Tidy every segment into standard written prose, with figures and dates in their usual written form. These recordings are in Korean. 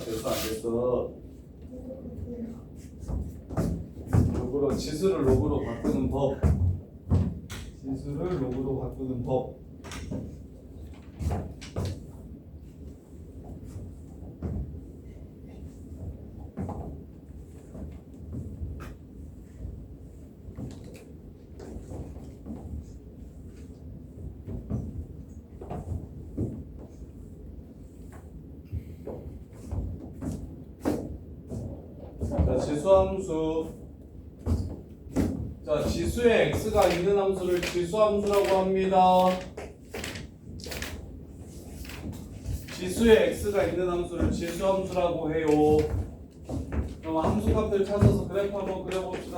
됐어 안 됐어? 로그로 지수를 로그로 바꾸는 법. 지수를 로그로 바꾸는 법. 자, 지수함수. 자, 지수에 x가 있는 함수를 지수함수라고 합니다. 지수에 x가 있는 함수를 지수함수라고 해요. 그럼 함수값들 찾아서 그래프 한번 그려봅시다.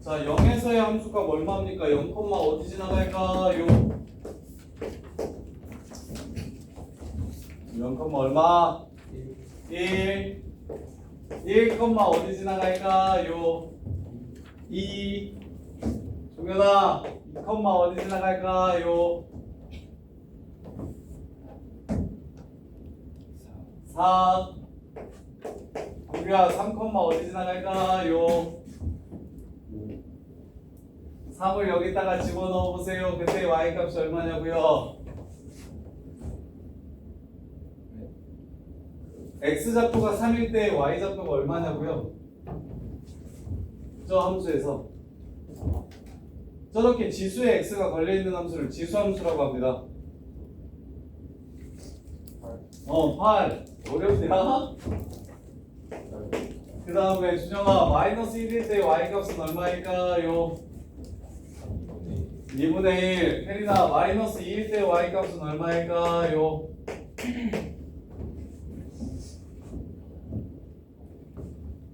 자, 0에서의 함수값 얼마입니까? 0, 어디 지나갈까요? 0, 얼마? 1. 1, 어디 지나갈까요? 2. 종현아, 2, 어디 지나갈까요? 4. 우리야 3, 어디 지나갈까요? 3을 여기다가 집어넣어 보세요. 그때 y값이 얼마냐고요? x좌표가 3일 때 y좌표가 얼마냐고요? 저 함수에서 저렇게 지수에 x가 걸려있는 함수를 지수함수라고 합니다. 8. 어렵냐? 그 다음에 준영아 마이너스 1일 때 y값은 얼마일까요? 2분의 1. 혜린아 마이너스 2일 때 y값은 얼마일까요?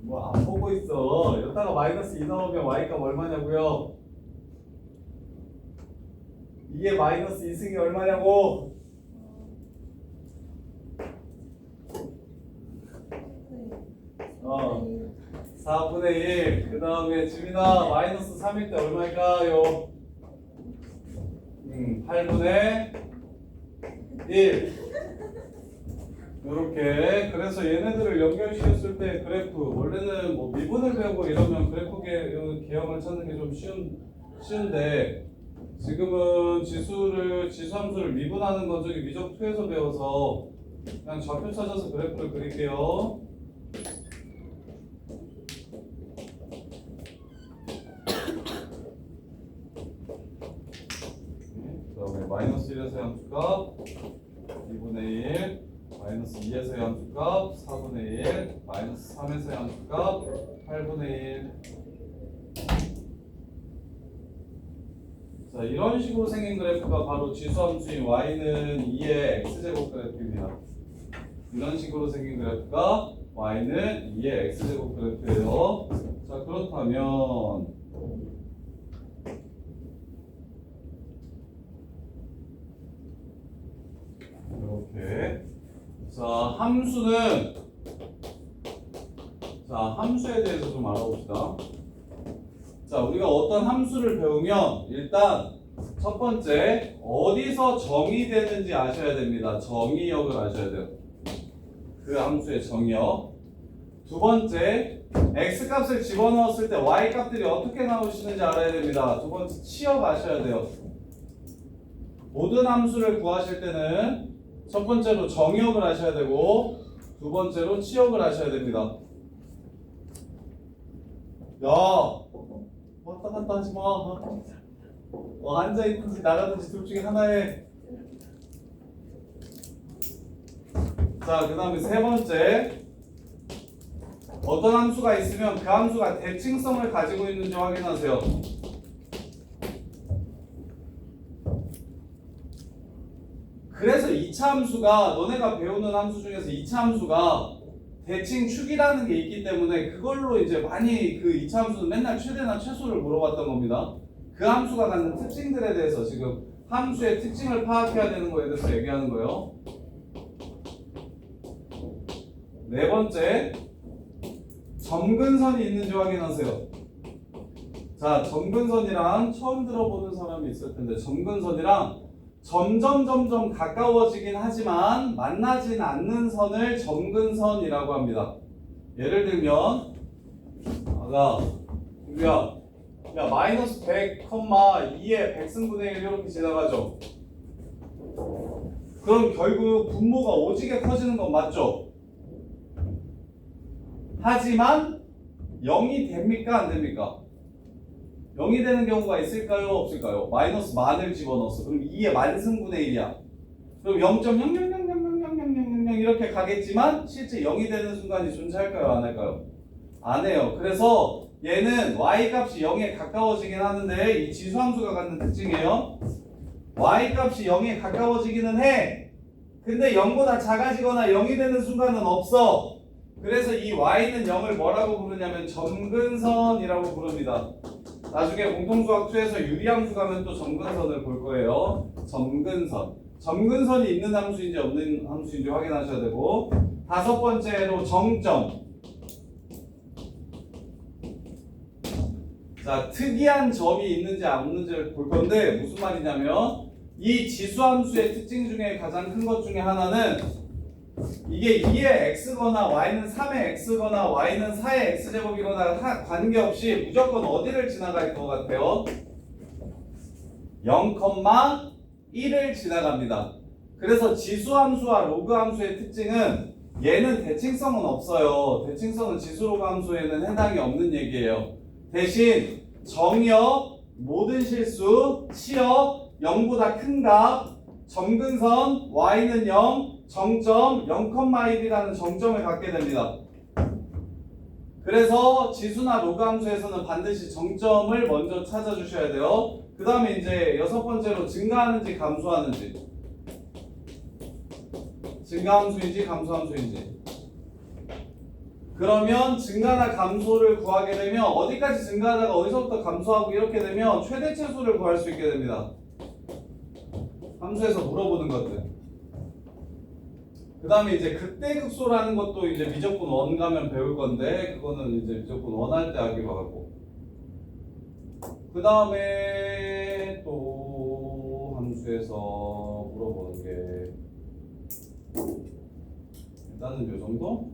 뭐 안 보고 있어. 여기다가 마이너스 2 넣으면 y값 얼마냐고요? 이게 마이너스 2승이 얼마냐고? 어 4분의 1. 그 다음에 지민아 마이너스 3일 때 얼마일까요? 8분의 1. 요렇게. 그래서 얘네들을 연결시켰을 때 그래프, 원래는 뭐 미분을 배우고 이러면 그래프 개형을 찾는 게 좀 쉬운데 지금은 지수함수를 미분하는 건 저기 미적 2에서 배워서 그냥 좌표 찾아서 그래프를 그릴게요. 그 다음에 마이너스 1에서의 함수값 2분의 1, 마이너스 2에서의 함수값 4분의 1, 마이너스 3에서의 함수값 8분의 1. 자, 이런 식으로 생긴 그래프가 바로 지수함수인 y는 2의 x제곱 그래프입니다. 이런 식으로 생긴 그래프가 y는 2의 x제곱 그래프예요. 자, 그렇다면 이렇게. 자, 함수에 대해서 좀 알아봅시다. 자, 우리가 어떤 함수를 배우면 일단 첫 번째 어디서 정의되는지 아셔야 됩니다. 정의역을 아셔야 돼요. 그 함수의 정의역. 두 번째, x값을 집어넣었을 때 y값들이 어떻게 나오시는지 알아야 됩니다. 두 번째, 치역 아셔야 돼요. 모든 함수를 구하실 때는 첫 번째로 정의역을 아셔야 되고 두 번째로 치역을 아셔야 됩니다. 야, 왔다 갔다 하지 마. 앉아있든지 나가든지 둘 중에 하나에. 자, 그 다음에 세 번째, 어떤 함수가 있으면 그 함수가 대칭성을 가지고 있는지 확인하세요. 그래서 2차 함수가, 너네가 배우는 함수 중에서 2차 함수가 대칭축이라는 게 있기 때문에 그걸로 이제 많이 그 2차 함수는 맨날 최대나 최소를 물어봤던 겁니다. 그 함수가 갖는 특징들에 대해서 지금 함수의 특징을 파악해야 되는 거에 대해서 얘기하는 거예요. 네 번째, 점근선이 있는지 확인하세요. 자, 점근선이랑 처음 들어보는 사람이 있을 텐데 점근선이랑 점점 가까워지긴 하지만 만나진 않는 선을 점근선이라고 합니다. 예를 들면 야 마이너스 100,2의 100승분의 1 이렇게 지나가죠. 그럼 결국 분모가 오지게 커지는 건 맞죠? 하지만 0이 됩니까? 안 됩니까? 0이 되는 경우가 있을까요? 없을까요? 마이너스 만을 집어넣었어. 그럼 2의 만승분의 1이야. 그럼 0.000000000 이렇게 가겠지만 실제 0이 되는 순간이 존재할까요? 안 할까요? 안 해요. 그래서 얘는 y 값이 0에 가까워지긴 하는데 이 지수함수가 갖는 특징이에요. y 값이 0에 가까워지기는 해. 근데 0보다 작아지거나 0이 되는 순간은 없어. 그래서 이 y는 0을 뭐라고 부르냐면 점근선이라고 부릅니다. 나중에 공통수학 2에서 유리함수 가면 또 점근선을 볼 거예요. 점근선. 점근선이 있는 함수인지 없는 함수인지 확인하셔야 되고, 다섯 번째로 정점. 자, 특이한 점이 있는지 없는지를 볼 건데 무슨 말이냐면 이 지수함수의 특징 중에 가장 큰 것 중에 하나는 이게 2의 x거나 y는 3의 x거나 y는 4의 x제곱이거나 관계없이 무조건 어디를 지나갈 것 같아요? 0,1을 지나갑니다. 그래서 지수함수와 로그함수의 특징은 얘는 대칭성은 없어요. 대칭성은 지수로그 함수에는 해당이 없는 얘기예요. 대신 정역, 모든 실수, 치역, 0보다 큰 값, 점근선, y는 0, 정점 0,1이라는 정점을 갖게 됩니다. 그래서 지수나 로그 함수에서는 반드시 정점을 먼저 찾아주셔야 돼요. 그 다음에 이제 여섯 번째로 증가하는지 감소하는지. 증가함수인지 감소함수인지. 그러면 증가나 감소를 구하게 되면 어디까지 증가하다가 어디서부터 감소하고 이렇게 되면 최대치수를 구할 수 있게 됩니다. 함수에서 물어보는 것들. 그 다음에 이제 극대극소라는 것도 이제 미적분 원 가면 배울 건데 그거는 이제 미적분 원 할 때 하기로 하고. 그 다음에 또 함수에서 물어보는 게 일단은 요 정도?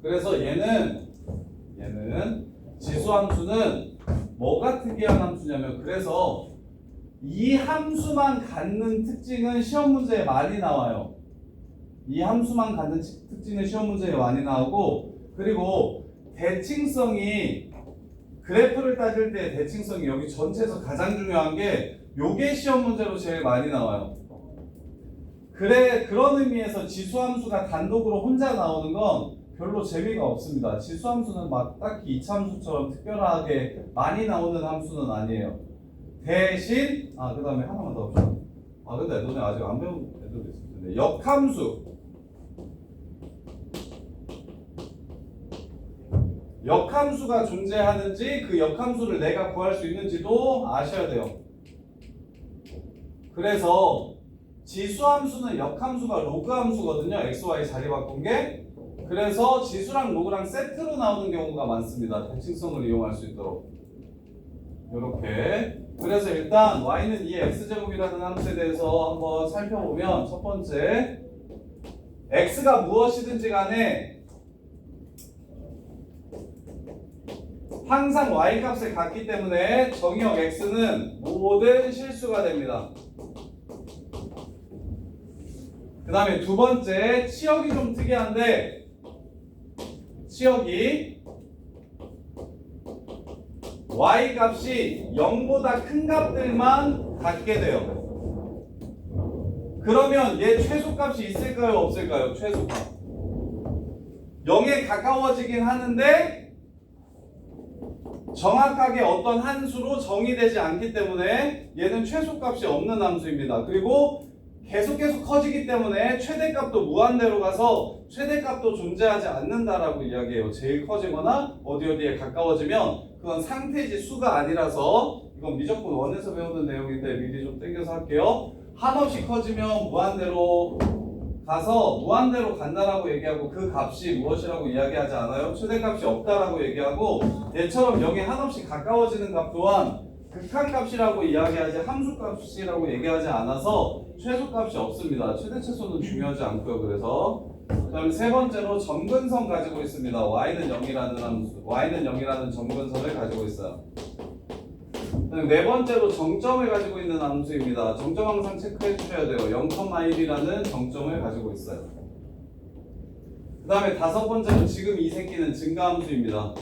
그래서 얘는 지수함수는 뭐가 특이한 함수냐면 그래서 이 함수만 갖는 특징은 시험 문제에 많이 나와요. 이 함수만 갖는 특징은 시험 문제에 많이 나오고 그리고 대칭성이 그래프를 따질 때 대칭성이 여기 전체에서 가장 중요한 게 요게 시험 문제로 제일 많이 나와요. 그런 의미에서 지수함수가 단독으로 혼자 나오는 건 별로 재미가 없습니다. 지수함수는 막 딱히 이차함수처럼 특별하게 많이 나오는 함수는 아니에요. 대신 그 다음에 하나만 더 합시다. 근데 너네 아직 안 배운 애들도 있을 텐데 역함수. 역함수가 존재하는지 그 역함수를 내가 구할 수 있는지도 아셔야 돼요. 그래서 지수함수는 역함수가 로그함수거든요. x, y 자리 바꾼 게. 그래서 지수랑 로그랑 세트로 나오는 경우가 많습니다. 대칭성을 이용할 수 있도록. 이렇게. 그래서 일단 y는 2의 x제곱이라는 함수에 대해서 한번 살펴보면 첫 번째 x가 무엇이든지 간에 항상 y 값을 갖기 때문에 정의역 x는 모든 실수가 됩니다. 그 다음에 두 번째 치역이 좀 특이한데 치역이 y 값이 0보다 큰 값들만 갖게 돼요. 그러면 얘 최소값이 있을까요? 없을까요? 최소값 0에 가까워지긴 하는데 정확하게 어떤 한수로 정의되지 않기 때문에 얘는 최소값이 없는 함수입니다. 그리고 계속 커지기 때문에 최대값도 무한대로 가서 최대값도 존재하지 않는다라고 이야기해요. 제일 커지거나 어디에 가까워지면 그건 상태지 수가 아니라서 이건 미적분 원에서 배우는 내용인데 미리 좀 땡겨서 할게요. 한없이 커지면 무한대로 가서 무한대로 간다라고 얘기하고 그 값이 무엇이라고 이야기하지 않아요. 최대값이 없다라고 얘기하고 얘처럼 0에 한없이 가까워지는 값 또한 극한값이라고 이야기하지 함수값이라고 얘기하지 않아서 최소값이 없습니다. 최대 최소는 중요하지 않고요. 그래서 그다음에 세 번째로 점근선 가지고 있습니다. y는 0이라는 함수, y는 0이라는 점근선을 가지고 있어요. 네 번째로 정점을 가지고 있는 함수입니다. 정점 항상 체크해 주셔야 돼요. 0,1이라는 정점을 가지고 있어요. 그 다음에 다섯 번째로 지금 이 새끼는 증가함수입니다.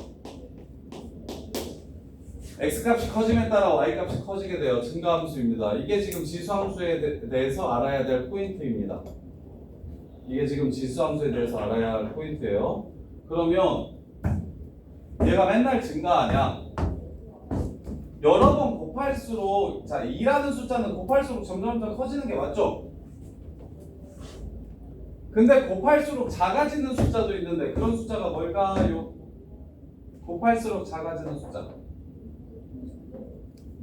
x값이 커짐에 따라 y값이 커지게 돼요. 증가함수입니다. 이게 지금 지수함수에 대해서 알아야 될 포인트입니다. 이게 지금 지수함수에 대해서 알아야 할 포인트예요. 그러면 얘가 맨날 증가하냐? 여러 번 곱할수록, 자, 2라는 숫자는 곱할수록 점점 커지는 게 맞죠? 근데 곱할수록 작아지는 숫자도 있는데 그런 숫자가 뭘까요? 곱할수록 작아지는 숫자.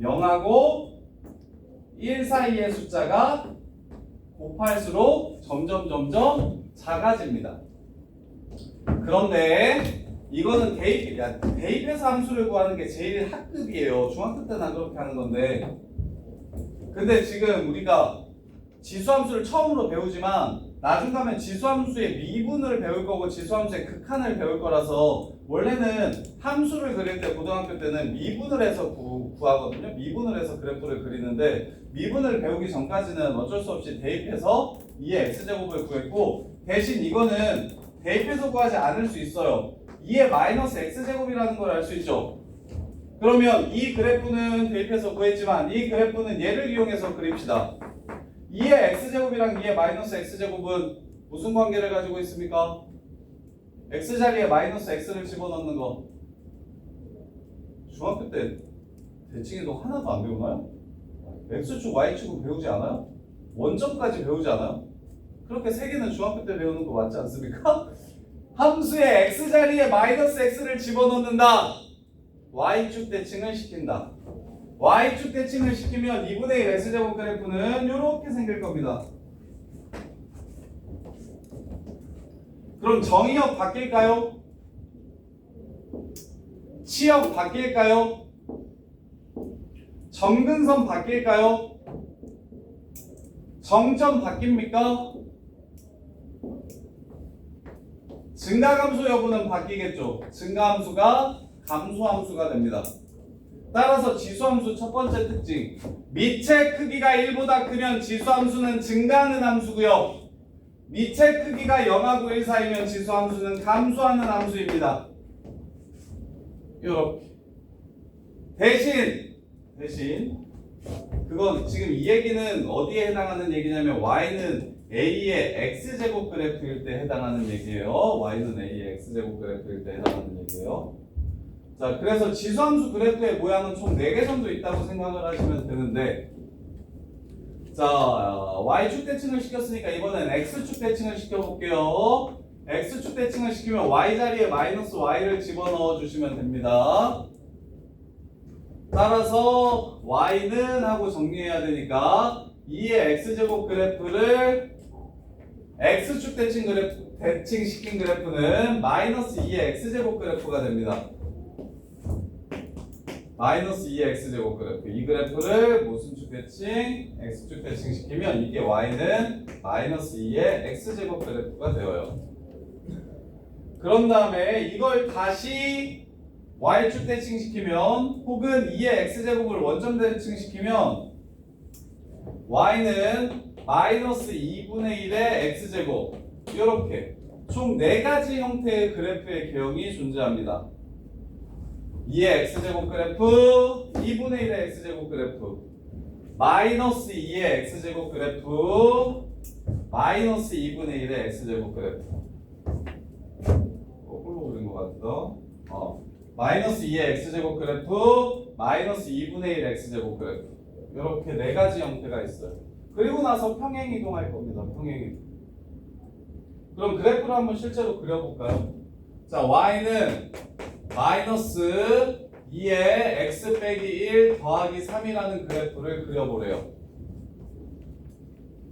0하고 1 사이의 숫자가 곱할수록 점점 작아집니다. 그런데 이거는 대입해서 함수를 구하는 게 제일 학급이에요. 중학교 때나 그렇게 하는 건데. 근데 지금 우리가 지수함수를 처음으로 배우지만 나중 가면 지수함수의 미분을 배울 거고 지수함수의 극한을 배울 거라서 원래는 함수를 그릴 때 고등학교 때는 미분을 해서 구하거든요. 미분을 해서 그래프를 그리는데 미분을 배우기 전까지는 어쩔 수 없이 대입해서 2의 x제곱을 구했고 대신 이거는 대입해서 구하지 않을 수 있어요. 2의 마이너스 x제곱이라는 걸 알 수 있죠. 그러면 이 그래프는 대입해서 구했지만 이 그래프는 얘를 이용해서 그립시다. 2의 x제곱이랑 2의 마이너스 x제곱은 무슨 관계를 가지고 있습니까? x자리에 마이너스 x를 집어넣는 거. 중학교 때 대칭에도 하나도 안 배우나요? x축, y축은 배우지 않아요? 원점까지 배우지 않아요? 그렇게 세 개는 중학교 때 배우는 거 맞지 않습니까? 함수의 x자리에 마이너스 x를 집어넣는다. y축 대칭을 시킨다. y축 대칭을 시키면 2분의 1 x제곱 그래프는 이렇게 생길 겁니다. 그럼 정의역 바뀔까요? 치역 바뀔까요? 점근선 바뀔까요? 정점 바뀝니까? 증가함수 여부는 바뀌겠죠. 증가함수가 감소함수가 됩니다. 따라서 지수함수 첫 번째 특징, 밑의 크기가 1보다 크면 지수함수는 증가하는 함수고요. 밑의 크기가 0하고 1 사이면 지수함수는 감소하는 함수입니다. 이렇게. 대신 그건 지금 이 얘기는 어디에 해당하는 얘기냐면 y는 a의 x제곱 그래프일 때 해당하는 얘기예요. y는 a의 x제곱 그래프일 때 해당하는 얘기예요. 자, 그래서 지수함수 그래프의 모양은 총 4개 정도 있다고 생각을 하시면 되는데, 자, y축 대칭을 시켰으니까 이번엔 x축 대칭을 시켜볼게요. x축 대칭을 시키면 y자리에 마이너스 y를 집어넣어 주시면 됩니다. 따라서 y는 하고 정리해야 되니까 2의 x제곱 그래프를 x축 대칭시킨 그래프는 마이너스 2의 x제곱 그래프가 됩니다. 마이너스 2의 x제곱 그래프. 이 그래프를 무슨 축 대칭? x축 대칭 시키면 이게 y는 마이너스 2의 x제곱 그래프가 되어요. 그런 다음에 이걸 다시 y축 대칭 시키면 혹은 2의 x제곱을 원점 대칭 시키면 y는 마이너스 2분의 1의 x제곱 이렇게 총 4가지 형태의 그래프의 개형이 존재합니다. 2의 x제곱 그래프, 2분의 1의 x제곱 그래프, 마이너스 2의 x제곱 그래프, 마이너스 2분의 1의 x제곱 그래프. 거꾸로 그린 것 같죠? 마이너스 2의 x제곱 그래프, 마이너스 2분의 1 x제곱 그래프. 이렇게 4가지 형태가 있어요. 그리고 나서 평행이동할 겁니다. 평행이동. 그럼 그래프를 한번 실제로 그려볼까요? 자, y는 마이너스 2의 x 빼기 1 더하기 3이라는 그래프를 그려보래요.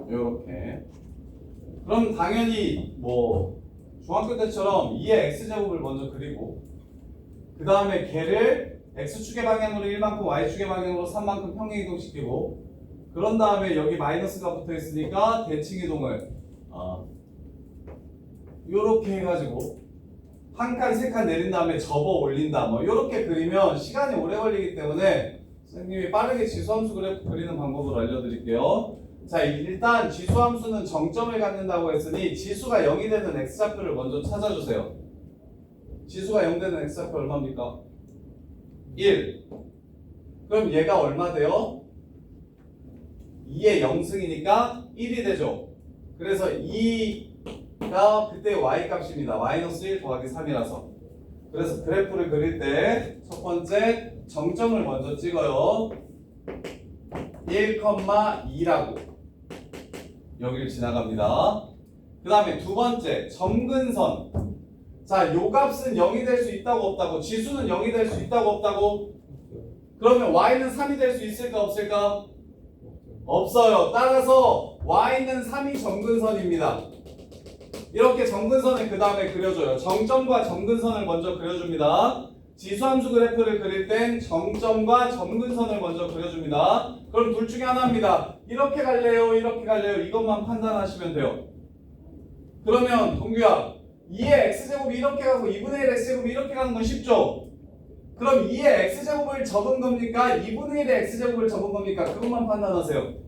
이렇게. 그럼 당연히 중학교 때처럼 2의 x제곱을 먼저 그리고 그 다음에 걔를 x축의 방향으로 1만큼 y축의 방향으로 3만큼 평행이동시키고 그런 다음에 여기 마이너스가 붙어 있으니까 대칭 이동을 요렇게 해가지고 한 칸, 세 칸 내린 다음에 접어 올린다. 뭐 요렇게 그리면 시간이 오래 걸리기 때문에 선생님이 빠르게 지수함수 그래프 그리는 방법을 알려드릴게요. 자, 일단 지수함수는 정점을 갖는다고 했으니 지수가 0이 되는 x좌표를 먼저 찾아주세요. 지수가 0 되는 x좌표 얼마입니까? 1. 그럼 얘가 얼마 돼요? 2의 0승이니까 1이 되죠. 그래서 2가 그때 y 값입니다. 마이너스 1 더하기 3이라서. 그래서 그래프를 그릴 때 첫 번째 정점을 먼저 찍어요. 1,2라고 여기를 지나갑니다. 그 다음에 두 번째 점근선. 자, 요 값은 0이 될 수 있다고 없다고? 지수는 0이 될 수 있다고 없다고? 그러면 y는 3이 될 수 있을까 없을까? 없어요. 따라서 y는 3이 점근선입니다. 이렇게 점근선을 그 다음에 그려줘요. 정점과 점근선을 먼저 그려줍니다. 지수함수 그래프를 그릴 땐 정점과 점근선을 먼저 그려줍니다. 그럼 둘 중에 하나입니다. 이렇게 갈래요? 이렇게 갈래요? 이것만 판단하시면 돼요. 그러면 동규야 2의 x제곱이 이렇게 가고 2분의 1 x제곱이 이렇게 가는 건 쉽죠? 그럼 2의 x제곱을 접은 겁니까? 2분의 1의 x제곱을 접은 겁니까? 그것만 판단하세요.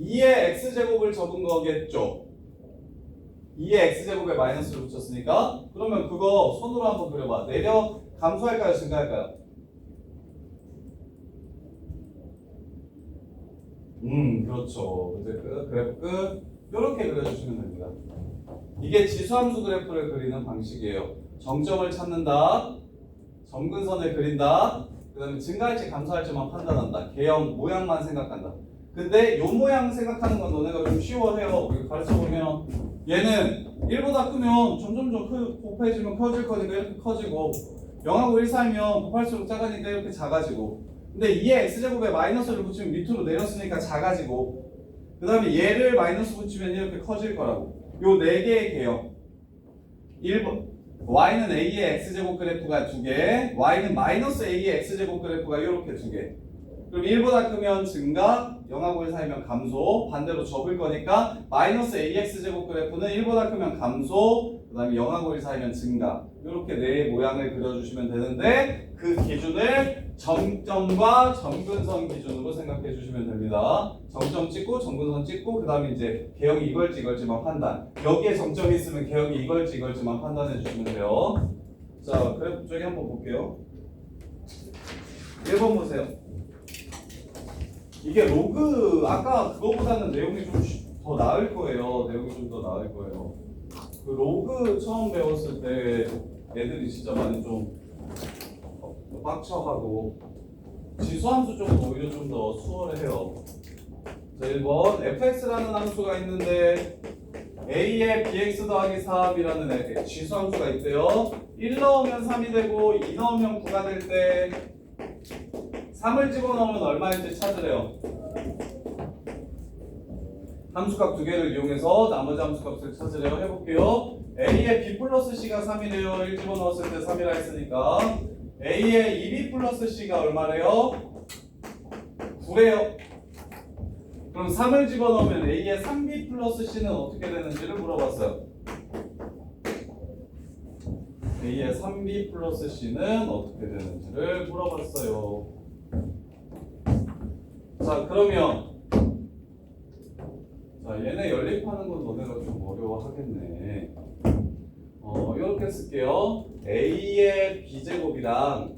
2의 x제곱을 접은 거겠죠? 2의 x제곱에 마이너스를 붙였으니까 그러면 그거 손으로 한번 그려봐. 내려 감소할까요? 증가할까요? 그렇죠. 이제 그래프 끝. 이렇게 그려주시면 됩니다. 이게 지수함수 그래프를 그리는 방식이에요. 정점을 찾는다, 점근선을 그린다, 그 다음에 증가할지 감소할지만 판단한다. 개형 모양만 생각한다. 근데 요 모양 생각하는 건 너네가 좀 쉬워해요. 가르쳐보면 얘는 1보다 크면 점점 곱해지면 커질 거니까 이렇게 커지고 0하고 1 사이면 곱할수록 작으니까 이렇게 작아지고 근데 2의 x제곱에 마이너스를 붙이면 밑으로 내렸으니까 작아지고 그 다음에 얘를 마이너스 붙이면 이렇게 커질 거라고. 요 4개의 개형 1번 y는 a의 x제곱 그래프가 2개 y는 마이너스 a의 x제곱 그래프가 이렇게 2개. 그럼 1보다 크면 증가 0하고 1 사이면 감소 반대로 접을 거니까 마이너스 ax제곱 그래프는 1보다 크면 감소 그 다음에 0하고 1 사이면 증가 이렇게 네 모양을 그려주시면 되는데 그 기준을 정점과 점근선 기준으로 생각해 주시면 됩니다. 정점 찍고 점근선 찍고 그 다음에 이제 개형이 이걸지만 판단 여기에 정점이 있으면 개형이 이걸지만 판단해 주시면 돼요. 자 그래프 쪽에 한번 볼게요. 1번 보세요. 이게 로그 아까 그거보다는 내용이 좀 더 나을 거예요. 내용이 좀 더 나을 거예요. 그 로그 처음 배웠을 때 애들이 진짜 많이 좀 빡쳐하고 지수함수 쪽은 오히려 좀 더 수월해요. 자 1번 fx라는 함수가 있는데 a에 bx 더하기 3이라는 지수함수가 있대요. 1 넣으면 3이 되고 2 넣으면 9가 될 때 3을 집어넣으면 얼마인지 찾으래요. 함수값 두 개를 이용해서 나머지 함수값을 찾으래요. 해볼게요. a의 b 플러스 c가 3이래요. 1 집어넣었을 때 3이라 했으니까 a의 2b 플러스 c가 얼마래요? 9래요. 그럼 3을 집어넣으면 a의 3b 플러스 c는 어떻게 되는지를 물어봤어요. a의 3b 플러스 c는 어떻게 되는지를 물어봤어요. 자 그러면 자 얘네 연립하는 건 너네가 좀 어려워하겠네. 이렇게 쓸게요. a의 b제곱이랑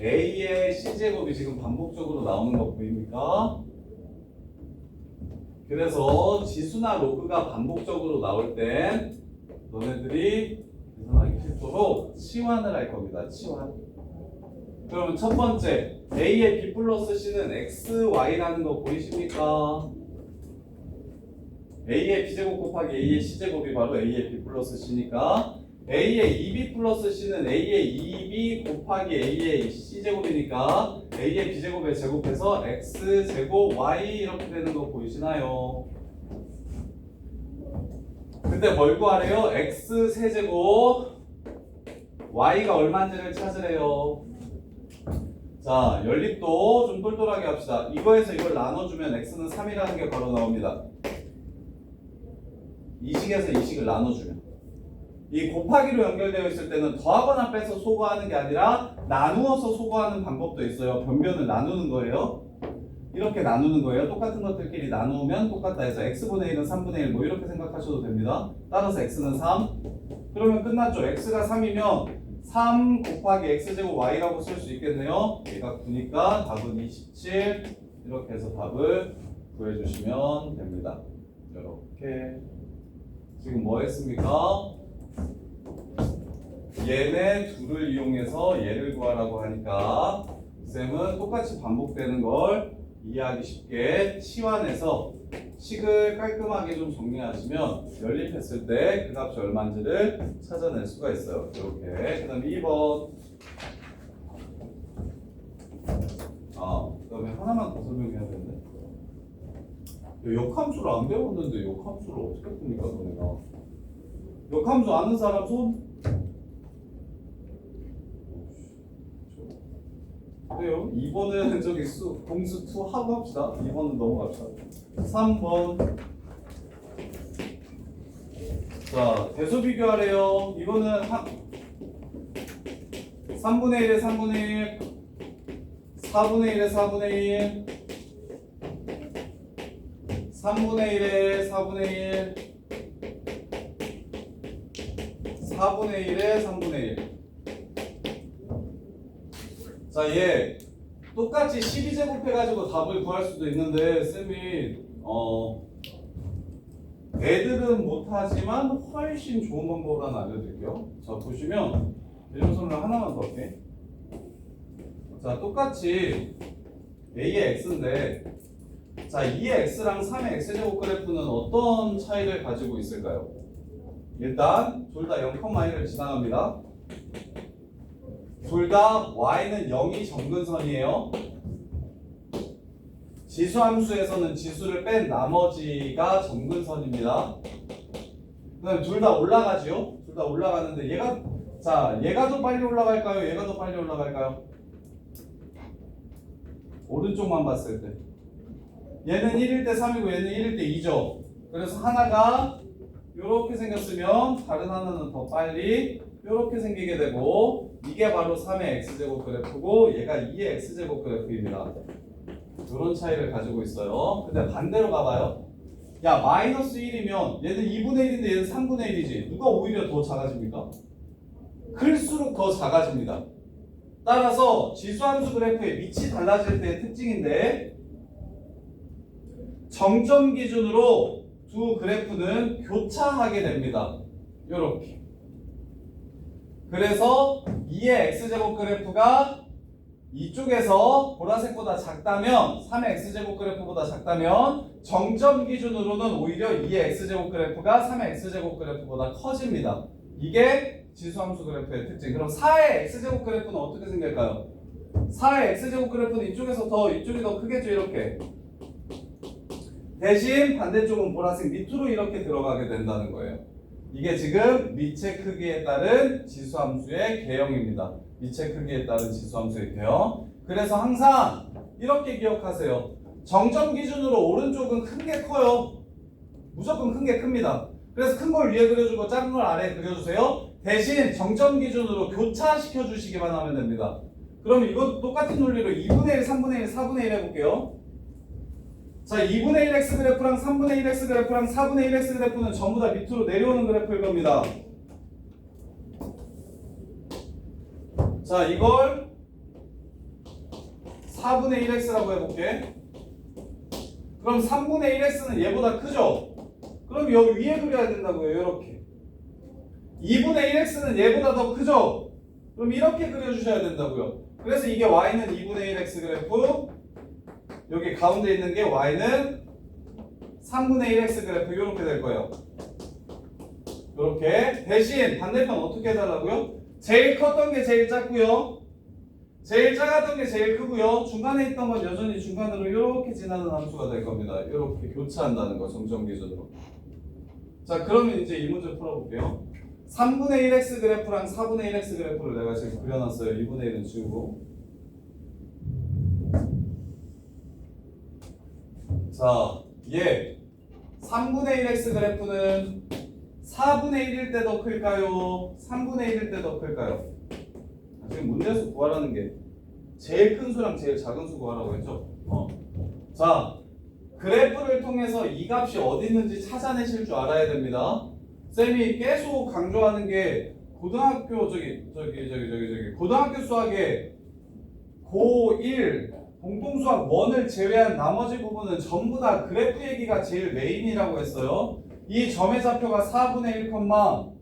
a의 c제곱이 지금 반복적으로 나오는 거 보입니까? 그래서 지수나 로그가 반복적으로 나올 땐 너네들이 계산하기 쉽도록 치환을 할 겁니다. 치환. 그러면 첫 번째 a의 b 플러스 c는 xy라는 거 보이십니까? a의 b제곱 곱하기 a의 c제곱이 바로 a의 b 플러스 c니까 a의 2b 플러스 c는 a의 2b 곱하기 a의 c제곱이니까 a의 b제곱에 제곱해서 x제곱 y 이렇게 되는 거 보이시나요? 근데 뭘 구하래요? x 세제곱 y가 얼마인지를 찾으래요. 자, 연립도 좀 똘똘하게 합시다. 이거에서 이걸 나눠주면 x는 3이라는 게 바로 나옵니다. 이 식에서 이 식을 나눠주면. 이 곱하기로 연결되어 있을 때는 더하거나 빼서 소거하는 게 아니라 나누어서 소거하는 방법도 있어요. 변변을 나누는 거예요. 이렇게 나누는 거예요. 똑같은 것들끼리 나누면 똑같다 해서 x분의 1은 3분의 1 뭐 이렇게 생각하셔도 됩니다. 따라서 x는 3. 그러면 끝났죠. x가 3이면 3 곱하기 x제곱 y라고 쓸 수 있겠네요. 얘가 9니까 답은 27. 이렇게 해서 답을 구해주시면 됩니다. 이렇게. 지금 뭐 했습니까? 얘네 둘을 이용해서 얘를 구하라고 하니까 쌤은 똑같이 반복되는 걸 이해하기 쉽게 치환해서 식을 깔끔하게 좀 정리하시면 연립했을 때 그 값이 얼마인지를 찾아낼 수가 있어요. 이렇게. 그 다음에 2번. 그 다음에 하나만 더 설명해야 되는데. 역함수를 안 배웠는데 역함수를 어떻게 풉니까, 너네가? 역함수 아는 사람 손? 그래요. 2번은 저기 공수 2 하고 합시다. 2번은 넘어갑시다. 3번. 자, 대수 비교하래요. 이거는 3분의 1에 3분의 1, 4분의 1에 4분의 1, 3분의 1에 4분의 1, 4분의 1에 3분의 1. 자, 얘 똑같이 12제곱 해가지고 답을 구할 수도 있는데 쌤이 애들은 못하지만 훨씬 좋은 방법을 하나 알려드릴게요. 자, 보시면 일분선을 하나만 더 할게. 자, 똑같이 a의 x인데 자, 2의 x랑 3의 x제곱 그래프는 어떤 차이를 가지고 있을까요? 일단 둘 다 0,1을 지나갑니다. 둘 다 y는 0이 정근선이에요. 지수함수에서는 지수를 뺀 나머지가 정근선입니다. 그 다음에 둘 다 올라가지요. 둘 다 올라가는데 얘가 더 빨리 올라갈까요? 얘가 더 빨리 올라갈까요? 오른쪽만 봤을 때 얘는 1일 때 3이고 얘는 1일 때 2죠. 그래서 하나가 이렇게 생겼으면 다른 하나는 더 빨리 이렇게 생기게 되고 이게 바로 3의 x제곱 그래프고 얘가 2의 x제곱 그래프입니다. 이런 차이를 가지고 있어요. 근데 반대로 가봐요. 야, 마이너스 1이면 얘는 2분의 1인데 얘는 3분의 1이지. 누가 오히려 더 작아집니까? 클수록 더 작아집니다. 따라서 지수함수 그래프의 밑이 달라질 때의 특징인데 정점 기준으로 두 그래프는 교차하게 됩니다. 이렇게. 그래서 2의 x제곱 그래프가 이쪽에서 보라색보다 작다면 3의 x제곱 그래프보다 작다면 정점 기준으로는 오히려 2의 x제곱 그래프가 3의 x제곱 그래프보다 커집니다. 이게 지수함수 그래프의 특징. 그럼 4의 x제곱 그래프는 어떻게 생길까요? 4의 x제곱 그래프는 이쪽이 더 크겠죠. 이렇게. 대신 반대쪽은 보라색 밑으로 이렇게 들어가게 된다는 거예요. 이게 지금 밑의 크기에 따른 지수함수의 개형입니다. 밑의 크기에 따른 지수함수의 개형. 그래서 항상 이렇게 기억하세요. 정점 기준으로 오른쪽은 큰 게 커요. 무조건 큰 게 큽니다. 그래서 큰 걸 위에 그려주고 작은 걸 아래에 그려주세요. 대신 정점 기준으로 교차시켜 주시기만 하면 됩니다. 그럼 이거 똑같은 논리로 2분의 1, 3분의 1, 4분의 1 해볼게요. 자, 2분의 1x 그래프랑 3분의 1x 그래프랑 4분의 1x 그래프는 전부 다 밑으로 내려오는 그래프일 겁니다. 자, 이걸 4분의 1x라고 해볼게. 그럼 3분의 1x는 얘보다 크죠? 그럼 여기 위에 그려야 된다고요. 이렇게. 2분의 1x는 얘보다 더 크죠? 그럼 이렇게 그려주셔야 된다고요. 그래서 이게 y는 2분의 1x 그래프, 여기 가운데 있는 게 y는 3분의 1x 그래프 이렇게 될 거예요. 이렇게. 대신 반대편 어떻게 해달라고요? 제일 컸던 게 제일 작고요. 제일 작았던 게 제일 크고요. 중간에 있던 건 여전히 중간으로 이렇게 지나는 함수가 될 겁니다. 이렇게 교차한다는 거 정점 기준으로. 자, 그러면 이제 이 문제 풀어볼게요. 3분의 1x 그래프랑 4분의 1x 그래프를 내가 지금 그려놨어요. 2분의 1은 지우고. 자, 얘 3분의 1x 그래프는 4분의 1일 때 더 클까요? 3분의 1일 때 더 클까요? 지금 문제에서 구하라는 게 제일 큰 수랑 제일 작은 수 구하라고 했죠? 자, 그래프를 통해서 이 값이 어디 있는지 찾아내실 줄 알아야 됩니다. 쌤이 계속 강조하는 게 고등학교 고등학교 수학에 고1 공통수학 1을 제외한 나머지 부분은 전부 다 그래프 얘기가 제일 메인이라고 했어요. 이 점의 좌표가 4분의 1, 4분의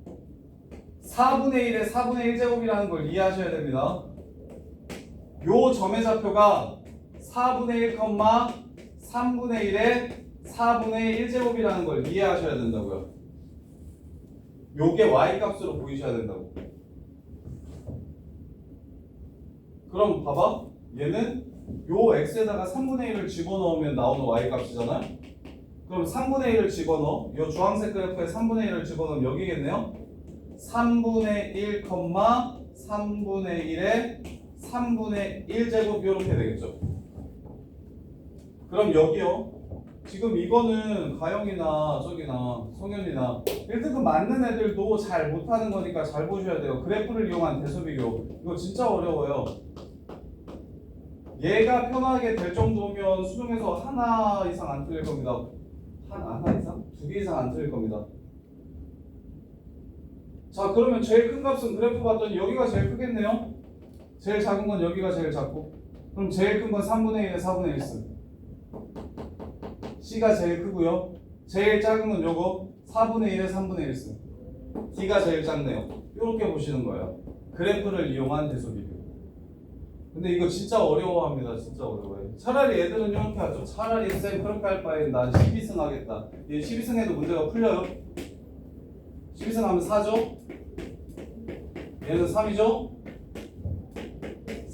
1의 4분의 1제곱이라는 걸 이해하셔야 됩니다. 요 점의 좌표가 4분의 1, 3분의 1의 4분의 1제곱이라는 걸 이해하셔야 된다고요. 요게 y값으로 보이셔야 된다고. 그럼 봐봐. 얘는 요 x에다가 3분의 1을 집어넣으면 나오는 y값이잖아요. 그럼 3분의 1을 집어넣어. 요 주황색 그래프에 3분의 1을 집어넣으면 여기겠네요. 3분의 1, 3분의 1에 3분의 1제곱 이렇게 되겠죠. 그럼 여기요. 지금 이거는 가영이나 성현이나 1등급 맞는 애들도 잘 못하는 거니까 잘 보셔야 돼요. 그래프를 이용한 대소비교. 이거 진짜 어려워요. 얘가 편하게 될 정도면 수능에서 하나 이상 안 틀릴 겁니다. 하나 이상? 2개 이상 안 틀릴 겁니다. 자, 그러면 제일 큰 값은 그래프 봤더니 여기가 제일 크겠네요. 제일 작은 건 여기가 제일 작고. 그럼 제일 큰 건 3분의 1에 4분의 1승. C가 제일 크고요. 제일 작은 건 요거 4분의 1에 3분의 1승. D가 제일 작네요. 이렇게 보시는 거예요. 그래프를 이용한 대소비교. 근데 이거 진짜 어려워합니다. 진짜 어려워요. 차라리 애들은 이렇게 하죠. 차라리 쌤 그렇게 할 바엔 난 12승 하겠다. 얘 12승 해도 문제가 풀려요. 12승 하면 4죠? 얘는 3이죠?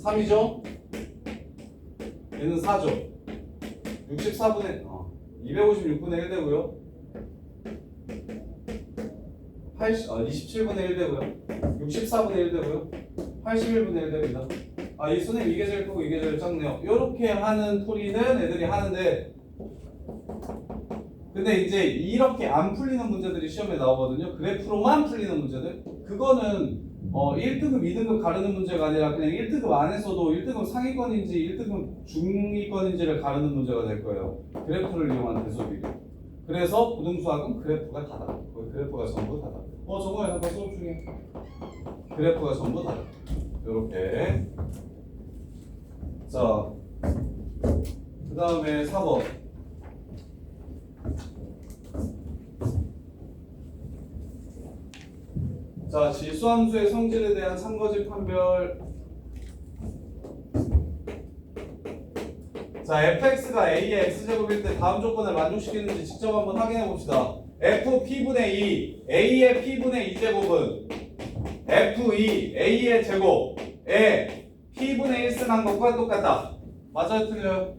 3이죠? 얘는 4죠? 64분의 256분의 1 되고요. 27분의 1 되고요. 64분의 1 되고요. 81분의 1 됩니다. 이 선생님 이게 제일 크고 이게 제일 작네요. 이렇게 하는 풀이는 애들이 하는데, 근데 이제 이렇게 안 풀리는 문제들이 시험에 나오거든요. 그래프로만 풀리는 문제들. 그거는 1등급, 2등급 가르는 문제가 아니라 그냥 1등급 안에서도 1등급 상위권인지 1등급 중위권인지를 가르는 문제가 될 거예요. 그래프를 이용한 대소비교. 그래서 고등수학은 그래프가 다다. 그래프가 전부 다다. 저거에 잠깐 수업 중에 그래프가 전부 다다. 이렇게. 자, 그 다음에 4번. 자, 지수함수의 성질에 대한 참거짓 판별. 자, fx가 a의 x제곱일 때 다음 조건을 만족시키는지 직접 한번 확인해 봅시다. fp분의 2, a의 p분의 2제곱은 f2 a의 제곱에 p분의 1승한 것과 똑같다. 맞아요, 틀려요?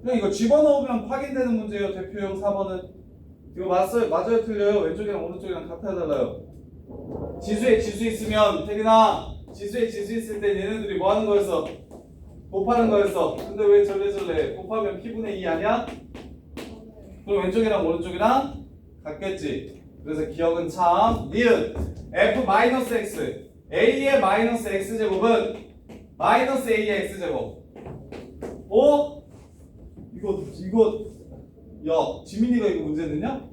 그냥 이거 집어넣으면 확인되는 문제예요. 대표형 4번은. 이거 맞아요, 틀려요? 왼쪽이랑 오른쪽이랑 같아야 달라요. 지수에 지수 있으면, 태균아, 지수에 지수 있을 때 얘네들이 뭐 하는 거였어? 곱하는 거였어. 근데 왜 절레절레? 곱하면 p분의 2 아니야? 그럼 왼쪽이랑 오른쪽이랑 같겠지. 그래서 기억은 참. 니은 f-x a의 마이너스 x제곱은 마이너스 a의 x제곱. 이거 야, 지민이가 이거 문제 냈냐?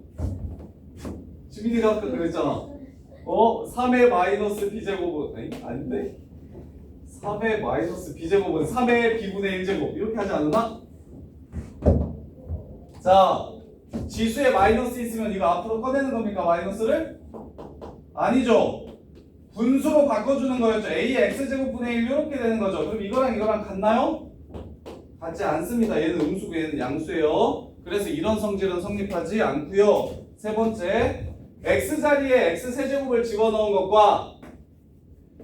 지민이가 아까 그랬잖아. 3의 마이너스 b제곱은 아닌데? 3의 마이너스 b제곱은 3의 b분의 1제곱 이렇게 하지 않았나? 자, 지수에 마이너스 있으면 이거 앞으로 꺼내는 겁니까? 마이너스를? 아니죠. 분수로 바꿔주는 거였죠. a의 x제곱분의 1 이렇게 되는 거죠. 그럼 이거랑 같나요? 같지 않습니다. 얘는 음수고 얘는 양수예요. 그래서 이런 성질은 성립하지 않고요. 세 번째, x자리에 x세제곱을 집어넣은 것과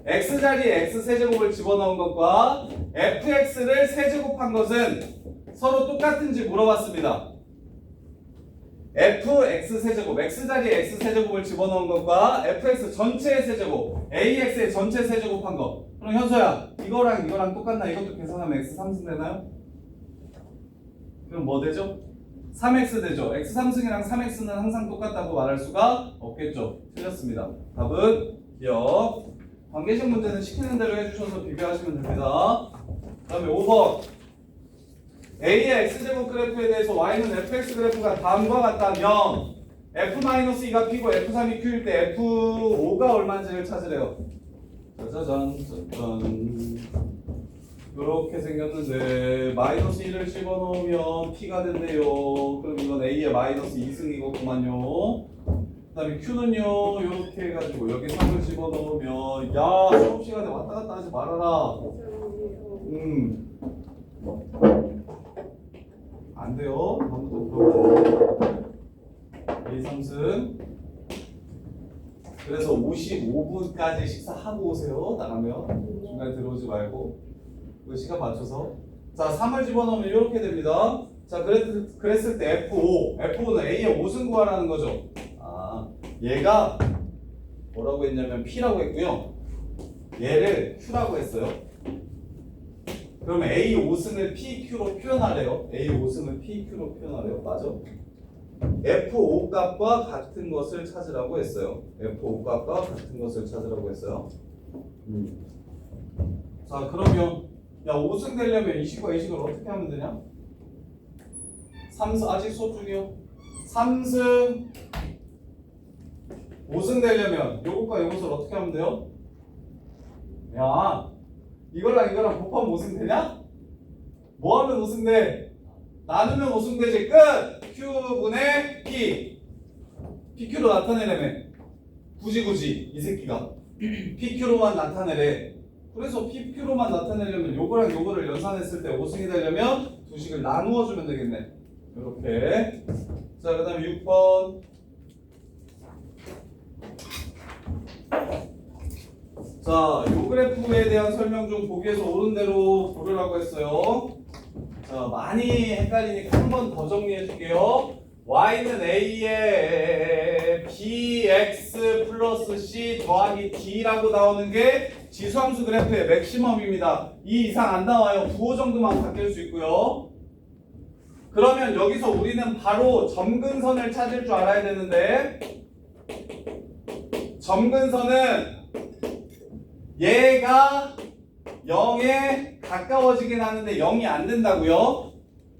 x자리에 x세제곱을 집어넣은 것과 fx를 세제곱한 것은 서로 똑같은지 물어봤습니다. fx 세제곱, x 자리에 x 세제곱을 집어넣은 것과 fx 전체의 세제곱, ax의 전체 세제곱한 거. 그럼 현서야, 이거랑 똑같나? 이것도 계산하면 x 3승 되나요? 그럼 뭐 되죠? 3x 되죠. x 3승이랑 3x는 항상 똑같다고 말할 수가 없겠죠. 틀렸습니다. 답은 기억. 관계식 문제는 시키는 대로 해주셔서 비교하시면 됩니다. 그 다음에 5번. A의 x제곱 그래프에 대해서 y는 fx 그래프가 다음과 같다면 f-2가 p고 f3이 q일 때 f5가 얼마인지를 찾으래요. 짜자잔 짜잔. 이렇게 생겼는데 마이너스 1을 집어넣으면 p가 된대요. 그럼 이건 a의 마이너스 2승이거든요. 그 다음에 q는요 이렇게 해가지고 여기 3을 집어넣으면 야 수업시간에 왔다 갔다 하지 말아라. 안 돼요. 아무도 물어봐요. 2, 3승. 그래서 55분까지 식사하고 오세요. 나가면 중간에 들어오지 말고 그 시간 맞춰서. 자, 3을 집어넣으면 이렇게 됩니다. 자, 그랬을 때 F5는 A의 5승 구하라는 거죠. 아, 얘가 뭐라고 했냐면 P라고 했고요. 얘를 Q라고 했어요. 그러면 A 5승을 PQ로 표현하래요. A 5승을 PQ로 표현하래요. 맞아? F5 값과 같은 것을 찾으라고 했어요. F5 값과 같은 것을 찾으라고 했어요. 자, 그러면 야 5승 되려면 이식과 이식을 어떻게 하면 되냐? 3승 아직 수업 중이요. 3승 5승 되려면 요것과 요것을 어떻게 하면 돼요? 야 이거랑 곱하면 5승 되냐? 뭐 하면 5승 돼? 나누면 5승 되지. 끝! Q분의 P. PQ로 나타내려면 굳이 이 새끼가 PQ로만 나타내래. 그래서 PQ로만 나타내려면 요거랑 요거를 연산했을 때 5승이 되려면 두 식을 나누어 주면 되겠네. 이렇게. 자, 그 다음에 6번. 자, 요 그래프에 대한 설명 중 보기에서 옳은 대로 고르라고 했어요. 자, 많이 헷갈리니까 한 번 더 정리해 줄게요. y는 a의 bx 플러스 c 더하기 d라고 나오는 게 지수함수 그래프의 맥시멈입니다. 이 이상 안 나와요. 부호 정도만 바뀔 수 있고요. 그러면 여기서 우리는 바로 점근선을 찾을 줄 알아야 되는데, 점근선은 얘가 0에 가까워지긴 하는데 0이 안 된다고요.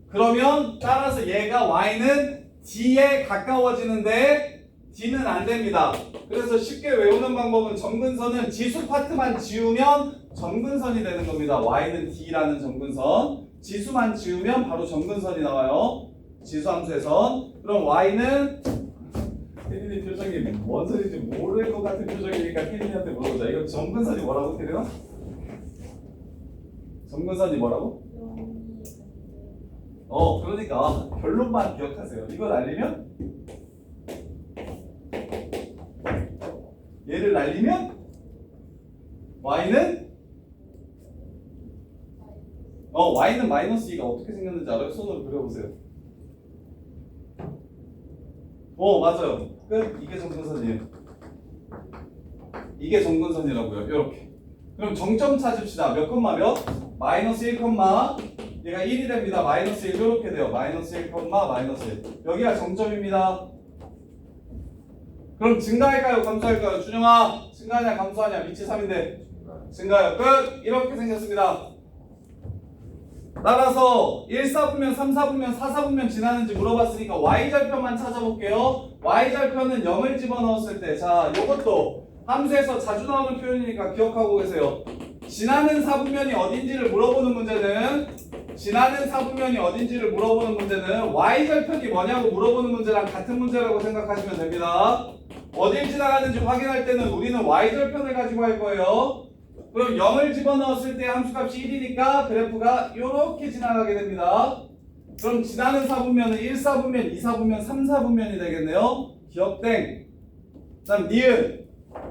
그러면 따라서 얘가 y는 d에 가까워지는데 d는 안 됩니다. 그래서 쉽게 외우는 방법은 점근선은 지수 파트만 지우면 점근선이 되는 겁니다. y는 d라는 점근선. 지수만 지우면 바로 점근선이 나와요. 지수함수에선. 그럼 y는 태린이 표정이 뭔 소리인지 모를 것 같은 표정이니까 태린이한테 물어보자. 이거 점근선이 뭐라고 태린아? 점근선이 뭐라고? 그러니까 결론만 기억하세요. 이걸 알리면 얘를 날리면 y는 y는 마이너스 2가 어떻게 생겼는지 알아요? 손으로 그려보세요. 맞아요. 끝. 이게 점근선이에요. 이게 점근선이라고요. 이렇게. 그럼 정점 찾읍시다. 몇 콤마 몇? 마이너스 1 콤마 얘가 1이 됩니다. 마이너스 1 이렇게 돼요. 마이너스 1 콤마 마이너스 1. 여기가 정점입니다. 그럼 증가할까요? 감소할까요? 준영아 증가하냐 감소하냐? 밑이 3인데 증가요. 끝. 이렇게 생겼습니다. 따라서 1, 4분면, 3, 4분면, 4, 4분면 지나는지 물어봤으니까 y절편만 찾아볼게요. y절편은 0을 집어넣었을 때, 자, 요것도 함수에서 자주 나오는 표현이니까 기억하고 계세요. 지나는 4분면이 어딘지를 물어보는 문제는 y절편이 뭐냐고 물어보는 문제랑 같은 문제라고 생각하시면 됩니다. 어딜 지나가는지 확인할 때는 우리는 y절편을 가지고 할 거예요. 그럼 0을 집어넣었을 때 함수값이 1이니까 그래프가 이렇게 지나가게 됩니다. 그럼 지나는 4분면은 1, 4분면, 2, 4분면, 3, 4분면이 되겠네요. 기억땡. 그 다음 니은.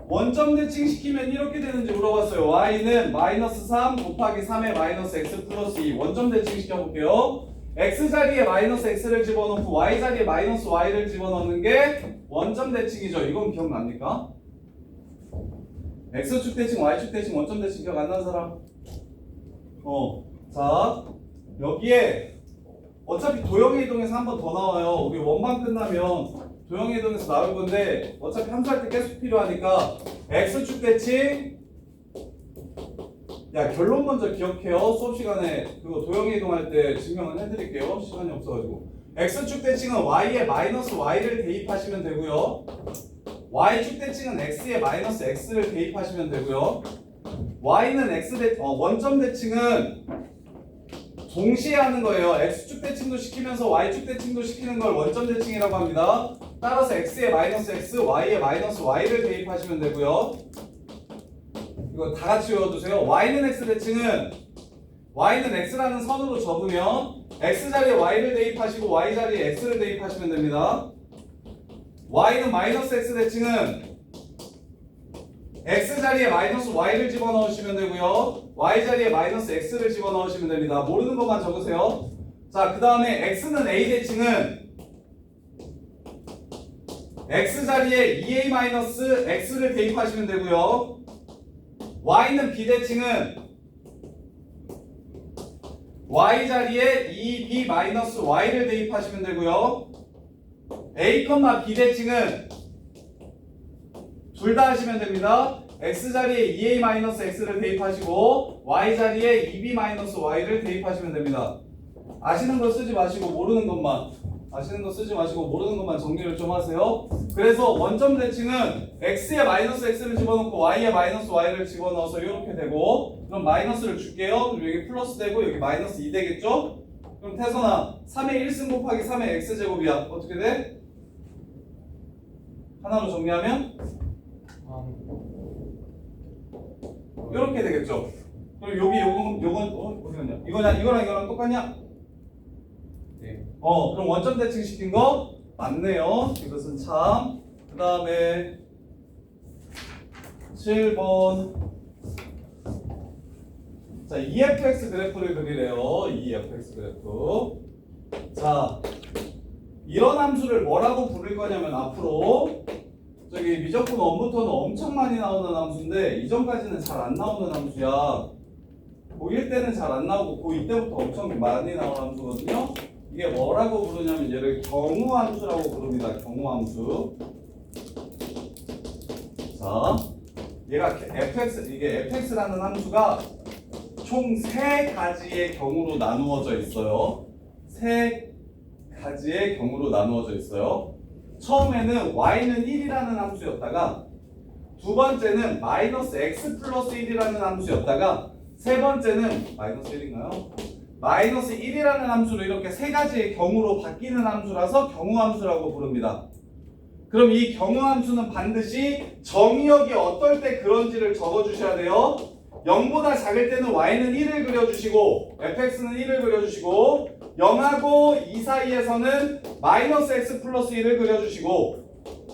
원점 대칭시키면 이렇게 되는지 물어봤어요. y는 마이너스 3 곱하기 3의 마이너스 x 플러스 2. 원점 대칭시켜 볼게요. x 자리에 마이너스 x를 집어넣고 y 자리에 마이너스 y를 집어넣는 게 원점 대칭이죠. 이건 기억납니까? x축 대칭, y축 대칭, 원점 대칭 기억 안 나는 사람? 자, 여기에 어차피 도형의 이동에서 한 번 더 나와요. 우리 원반 끝나면 도형의 이동에서 나올 건데 어차피 함수할 때 계속 필요하니까 x축 대칭. 야, 결론 먼저 기억해요. 수업 시간에 그거 도형의 이동할 때 증명은 해드릴게요. 시간이 없어가지고. x축 대칭은 y에 마이너스 y를 대입하시면 되고요. y축 대칭은 x에 마이너스 x를 대입하시면 되고요. y는 원점 대칭은 동시에 하는 거예요. x축 대칭도 시키면서 y축 대칭도 시키는 걸 원점 대칭이라고 합니다. 따라서 x에 마이너스 x, y에 마이너스 y를 대입하시면 되고요. 이거 다 같이 외워두세요. y는 x 대칭은 y는 x라는 선으로 접으면 x 자리에 y를 대입하시고 y 자리에 x를 대입하시면 됩니다. y는 마이너스 x 대칭은 x 자리에 마이너스 y를 집어넣으시면 되고요. y 자리에 마이너스 x를 집어넣으시면 됩니다. 모르는 것만 적으세요. 자, 그 다음에 x는 a 대칭은 x 자리에 2a 마이너스 x를 대입하시면 되고요. y는 b 대칭은 y 자리에 2b 마이너스 y를 대입하시면 되고요. a, b 대칭은 둘 다 하시면 됩니다. x 자리에 2a 마이너스 x를 대입하시고 y 자리에 2b 마이너스 y를 대입하시면 됩니다. 아시는 거 쓰지 마시고 모르는 것만 정리를 좀 하세요. 그래서 원점 대칭은 x에 마이너스 x를 집어넣고 y에 마이너스 y를 집어넣어서 이렇게 되고, 그럼 마이너스를 줄게요. 그럼 여기 플러스 되고 여기 마이너스 2 되겠죠? 그럼 태선아 3의 1승 곱하기 3의 x제곱이야. 어떻게 돼? 하나로 정리하면 이렇게 되겠죠? 그럼 여기 요건 어디 갔냐? 이거랑 똑같냐? 네. 그럼 원점 대칭 시킨 거 맞네요. 이것은 참. 그 다음에 7번. 자, EFX 그래프를 그리래요. EFX 그래프. 자, 이런 함수를 뭐라고 부를 거냐면 앞으로 저기 미적분 원부터는 엄청 많이 나오는 함수인데 이전까지는 잘 안 나오는 함수야. 고1 때는 잘 안 나오고 고2 때부터 엄청 많이 나오는 함수거든요. 이게 뭐라고 부르냐면 얘를 경우함수라고 부릅니다. 경우함수. 자, 얘가 이게 fx라는 함수가 총 3가지의 경우로 나누어져 있어요. 3가지의 경우로 나누어져 있어요. 처음에는 y는 1이라는 함수였다가, 두 번째는 마이너스 x 플러스 1이라는 함수였다가, 세 번째는 마이너스 1인가요? 마이너스 1이라는 함수로 이렇게 3가지의 경우로 바뀌는 함수라서 경우함수라고 부릅니다. 그럼 이 경우함수는 반드시 정의역이 어떨 때 그런지를 적어주셔야 돼요. 0보다 작을 때는 y는 1을 그려주시고 fx는 1을 그려주시고 0하고 2 사이에서는 마이너스 x 플러스 1을 그려주시고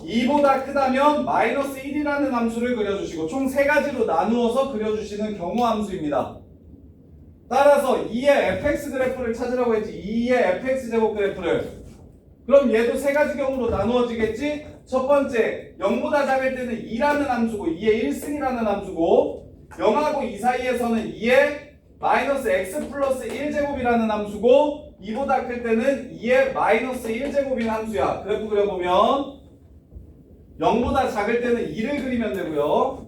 2보다 크다면 마이너스 1이라는 함수를 그려주시고 총 3가지로 나누어서 그려주시는 경우함수입니다. 따라서 2의 fx 그래프를 찾으라고 했지. 2의 fx 제곱 그래프를. 그럼 얘도 3가지 경우로 나누어지겠지? 첫 번째, 0보다 작을 때는 2라는 함수고 2의 1승이라는 함수고 0하고 2 사이에서는 2의 마이너스 x 플러스 1제곱이라는 함수고 2보다 클 때는 2의 마이너스 1제곱인 함수야. 그래프 그려보면 0보다 작을 때는 2를 그리면 되고요.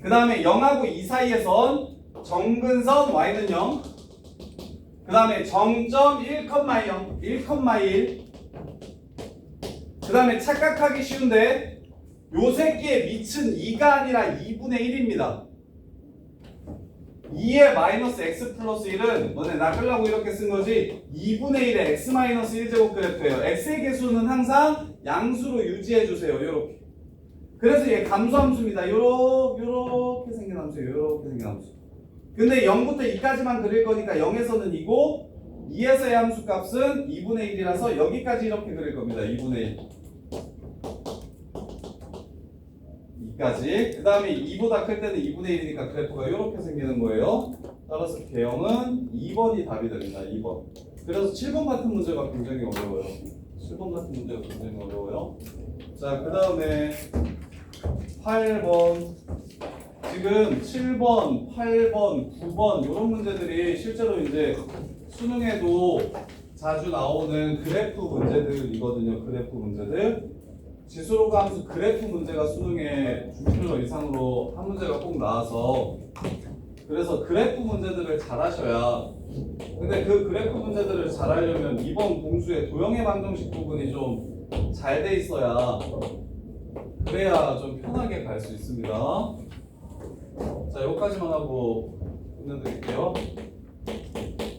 그 다음에 0하고 2 사이에선 정근선 y는 0, 그 다음에 정점 1,0, 1,1, 그 다음에 착각하기 쉬운데 요 새끼의 밑은 2가 아니라 2분의 1입니다. 2의 마이너스 x 플러스 1은 너네 낚으려고 이렇게 쓴 거지 2분의 1의 x 마이너스 1제곱 그래프예요. x의 개수는 항상 양수로 유지해 주세요. 요렇게. 그래서 얘 감소함수입니다. 요렇게 생긴 함수예요. 요렇게 생긴 함수. 근데 0부터 2까지만 그릴 거니까 0에서는 2고 2에서의 함수 값은 2분의 1이라서 여기까지 이렇게 그릴 겁니다. 2분의 1. 2까지. 그 다음에 2보다 클 때는 2분의 1이니까 그래프가 이렇게 생기는 거예요. 따라서 개형은 2번이 답이 됩니다. 2번. 그래서 7번 같은 문제가 굉장히 어려워요. 7번 같은 문제가 굉장히 어려워요. 자, 그 다음에 8번. 지금 7번, 8번, 9번 이런 문제들이 실제로 이제 수능에도 자주 나오는 그래프 문제들이거든요. 그래프 문제들. 지수로가 함수 그래프 문제가 수능에 중심으로 이상으로 한 문제가 꼭 나와서 그래서 그래프 문제들을 잘 하셔야 근데 그 그래프 문제들을 잘 하려면 이번 공수의 도형의 방정식 부분이 좀 잘 돼 있어야 그래야 좀 편하게 갈 수 있습니다. 자, 여기까지만 하고 끝내드릴게요.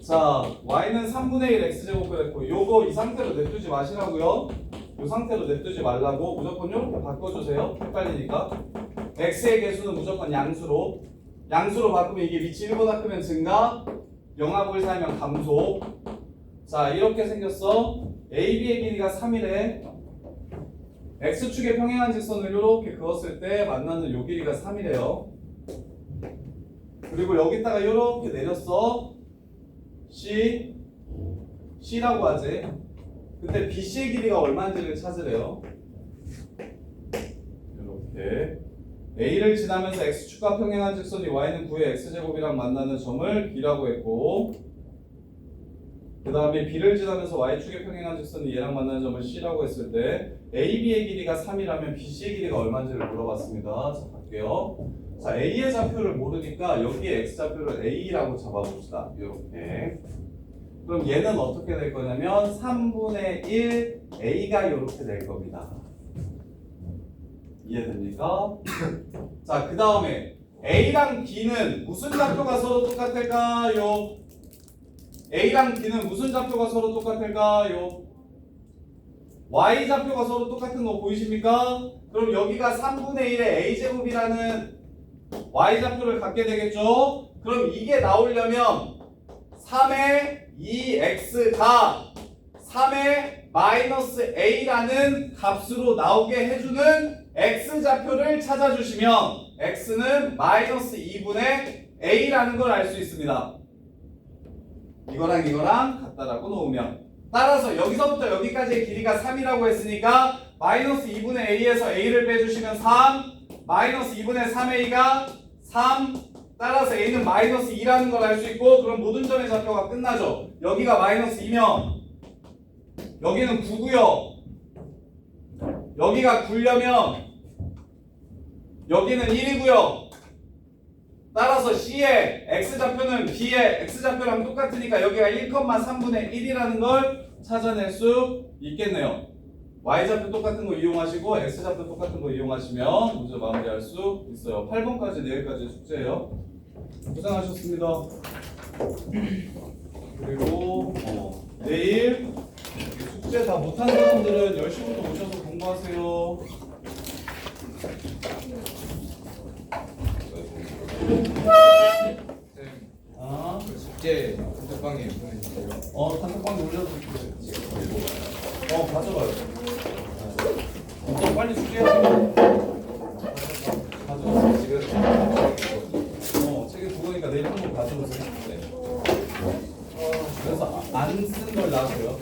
자, y는 3분의 1 x제곱 그랬고 요거 이 상태로 냅두지 마시라고요. 이 상태로 냅두지 말라고 무조건 이렇게 바꿔주세요. 헷갈리니까. x의 개수는 무조건 양수로 바꾸면 이게 위치 1보다 크면 증가 0하고 1 사이면 감소. 자, 이렇게 생겼어. AB의 길이가 3이래. x축의 평행한 직선을 이렇게 그었을 때 만나는 요 길이가 3이래요. 그리고 여기다가 이렇게 내렸어. C라고 하지. 근데 BC의 길이가 얼마인지를 찾으래요. 이렇게 A를 지나면서 X축과 평행한 직선이 Y는 9의 X제곱이랑 만나는 점을 B라고 했고 그 다음에 B를 지나면서 Y축의 평행한 직선이 얘랑 만나는 점을 C라고 했을 때 AB의 길이가 3이라면 BC의 길이가 얼마인지를 물어봤습니다. 자, 갈게요. 자, A의 좌표를 모르니까 여기에 X좌표를 A라고 잡아봅시다. 이렇게. 그럼 얘는 어떻게 될 거냐면 3분의 1 A가 이렇게 될 겁니다. 이해됩니까? 자, 그 다음에 A랑 B는 무슨 좌표가 서로 똑같을까요? A랑 B는 무슨 좌표가 서로 똑같을까요? Y 좌표가 서로 똑같은 거 보이십니까? 그럼 여기가 3분의 1의 A제곱이라는 Y 좌표를 갖게 되겠죠? 그럼 이게 나오려면 3의 2x가 3의 마이너스 a라는 값으로 나오게 해주는 x좌표를 찾아주시면 x는 마이너스 2분의 a라는 걸 알 수 있습니다. 이거랑 이거랑 같다라고 놓으면 따라서 여기서부터 여기까지의 길이가 3이라고 했으니까 마이너스 2분의 a에서 a를 빼주시면 3 마이너스 2분의 3a가 3 따라서 a는 마이너스 2라는 걸 알 수 있고 그럼 모든 점의 좌표가 끝나죠. 여기가 마이너스 2면 여기는 9고요. 여기가 9려면 여기는 1이고요. 따라서 C의 X좌표는 B의 X좌표랑 똑같으니까 여기가 1,3분의 1이라는 걸 찾아낼 수 있겠네요. Y좌표 똑같은 거 이용하시고 X좌표 똑같은 거 이용하시면 문제 마무리할 수 있어요. 8번까지 내일까지 숙제예요. 고생하셨습니다. 그리고 내일 숙제 다 못한 사람들은 10시부터 오셔서 공부하세요. 아, 그 숙제 단톡방에 보내주세요. 단톡방에 올려드릴게요. 가져가요. 좀 빨리 숙제하세요. 가져가세요. 지금 책에 두고니까 내일 한번 가져오세요. 네. 그래서 안 쓴 걸 놔둬요.